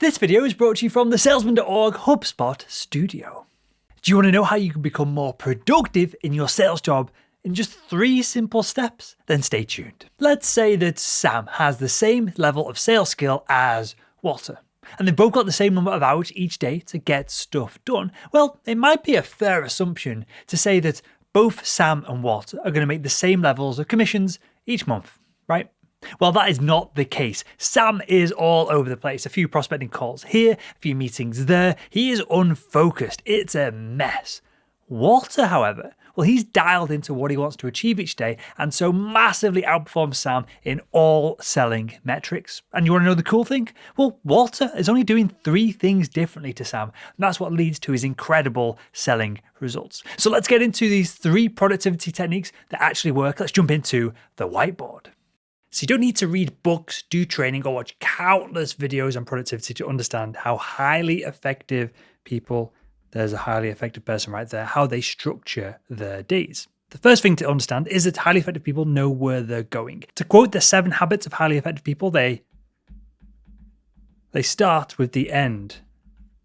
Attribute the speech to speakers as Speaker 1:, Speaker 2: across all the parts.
Speaker 1: This video is brought to you from the Salesman.org HubSpot studio. Do you want to know how you can become more productive in your sales job in just 3 simple steps? Then stay tuned. Let's say that Sam has the same level of sales skill as Walter, and they've both got the same number of hours each day to get stuff done. Well, it might be a fair assumption to say that both Sam and Walter are going to make the same levels of commissions each month, right? Well, that is not the case. Sam is all over the place. A few prospecting calls here, a few meetings there. He is unfocused. It's a mess. Walter, however, well, he's dialed into what he wants to achieve each day and so massively outperforms Sam in all selling metrics. And you want to know the cool thing? Well, Walter is only doing 3 things differently to Sam. And that's what leads to his incredible selling results. So let's get into these 3 productivity techniques that actually work. Let's jump into the whiteboard. So you don't need to read books, do training, or watch countless videos on productivity to understand how highly effective people, there's a highly effective person right there, how they structure their days. The first thing to understand is that highly effective people know where they're going. To quote the 7 habits of highly effective people, they start with the end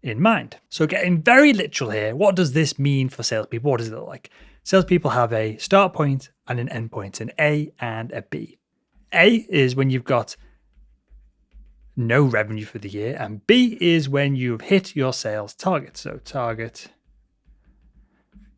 Speaker 1: in mind. So getting very literal here, what does this mean for salespeople? What does it look like? Salespeople have a start point and an end point, an A and a B. A is when you've got no revenue for the year, and B is when you've hit your sales target. So target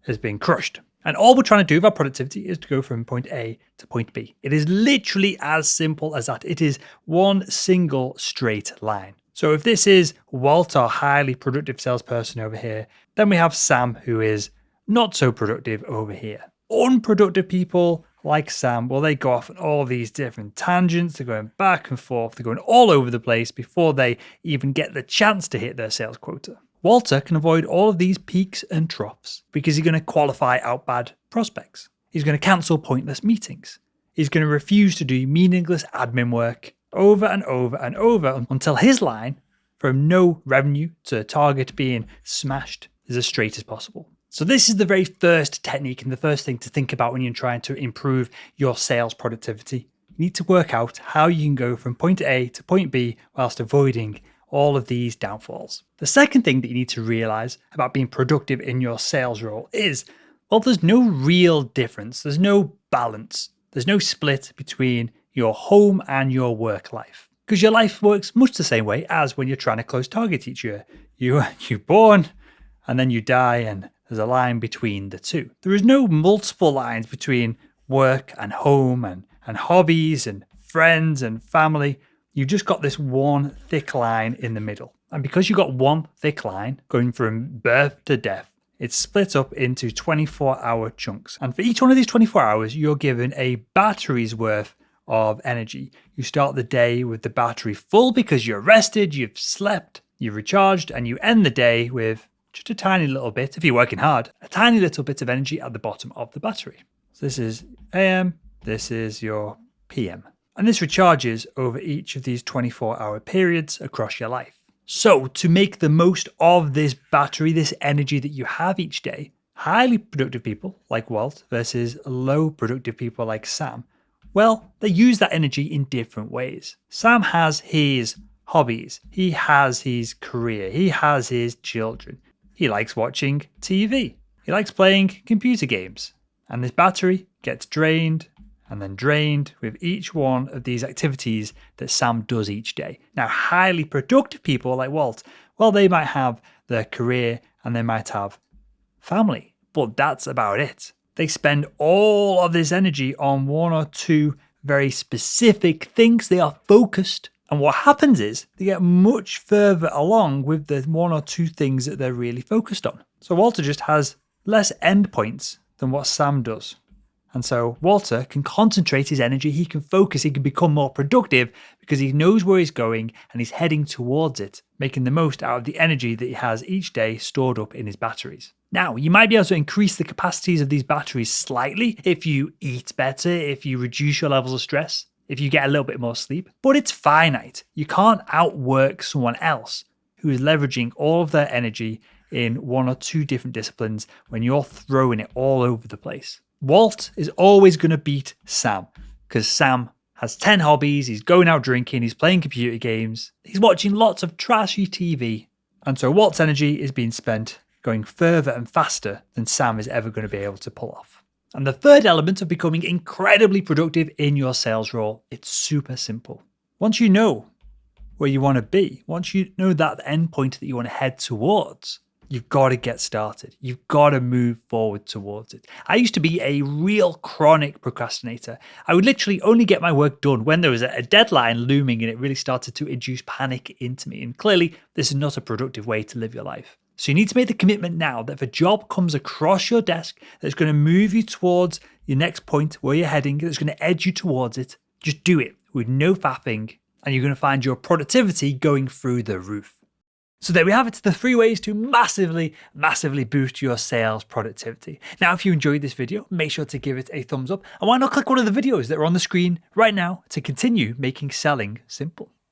Speaker 1: has been crushed. And all we're trying to do with our productivity is to go from point A to point B. It is literally as simple as that. It is one single straight line. So if this is Walter, highly productive salesperson over here, then we have Sam, who is not so productive over here. Unproductive people like Sam, well, they go off on all these different tangents. They're going back and forth. They're going all over the place before they even get the chance to hit their sales quota. Walter can avoid all of these peaks and troughs because he's going to qualify out bad prospects. He's going to cancel pointless meetings. He's going to refuse to do meaningless admin work over and over and over until his line from no revenue to target being smashed is as straight as possible. So this is the very first technique and the first thing to think about when you're trying to improve your sales productivity. You need to work out how you can go from point A to point B whilst avoiding all of these downfalls. The second thing that you need to realize about being productive in your sales role is, well, there's no real difference. There's no balance. There's no split between your home and your work life. Because your life works much the same way as when you're trying to close targets each year. You're born and then you die, and there's a line between the two. There is no multiple lines between work and home and hobbies and friends and family. You've just got this one thick line in the middle. And because you've got one thick line going from birth to death, it's split up into 24-hour chunks. And for each one of these 24 hours, you're given a battery's worth of energy. You start the day with the battery full because you're rested, you've slept, you've recharged, and you end the day with just a tiny little bit, if you're working hard, a tiny little bit of energy at the bottom of the battery. So this is AM, this is your PM. And this recharges over each of these 24-hour periods across your life. So to make the most of this battery, this energy that you have each day, highly productive people like Walt versus low productive people like Sam, well, they use that energy in different ways. Sam has his hobbies, he has his career, he has his children. He likes watching TV. He likes playing computer games. And this battery gets drained and then drained with each one of these activities that Sam does each day. Now, highly productive people like Walt, well, they might have their career and they might have family, but that's about it. They spend all of this energy on 1 or 2 very specific things. They are focused. And what happens is they get much further along with the 1 or 2 things that they're really focused on. So Walter just has less endpoints than what Sam does. And so Walter can concentrate his energy, he can focus, he can become more productive because he knows where he's going and he's heading towards it, making the most out of the energy that he has each day stored up in his batteries. Now, you might be able to increase the capacities of these batteries slightly if you eat better, if you reduce your levels of stress, if you get a little bit more sleep, but it's finite. You can't outwork someone else who is leveraging all of their energy in 1 or 2 different disciplines when you're throwing it all over the place. Walt is always going to beat Sam because Sam has 10 hobbies, he's going out drinking, he's playing computer games, he's watching lots of trashy TV. And so Walt's energy is being spent going further and faster than Sam is ever going to be able to pull off. And the third element of becoming incredibly productive in your sales role, it's super simple. Once you know where you want to be, once you know that end point that you want to head towards, you've got to get started. You've got to move forward towards it. I used to be a real chronic procrastinator. I would literally only get my work done when there was a deadline looming and it really started to induce panic into me. And clearly, this is not a productive way to live your life. So you need to make the commitment now that if a job comes across your desk that's going to move you towards your next point where you're heading, that's going to edge you towards it, just do it with no faffing, and you're going to find your productivity going through the roof. So there we have it, the 3 ways to massively boost your sales productivity. Now, if you enjoyed this video, make sure to give it a thumbs up. And why not click one of the videos that are on the screen right now to continue making selling simple.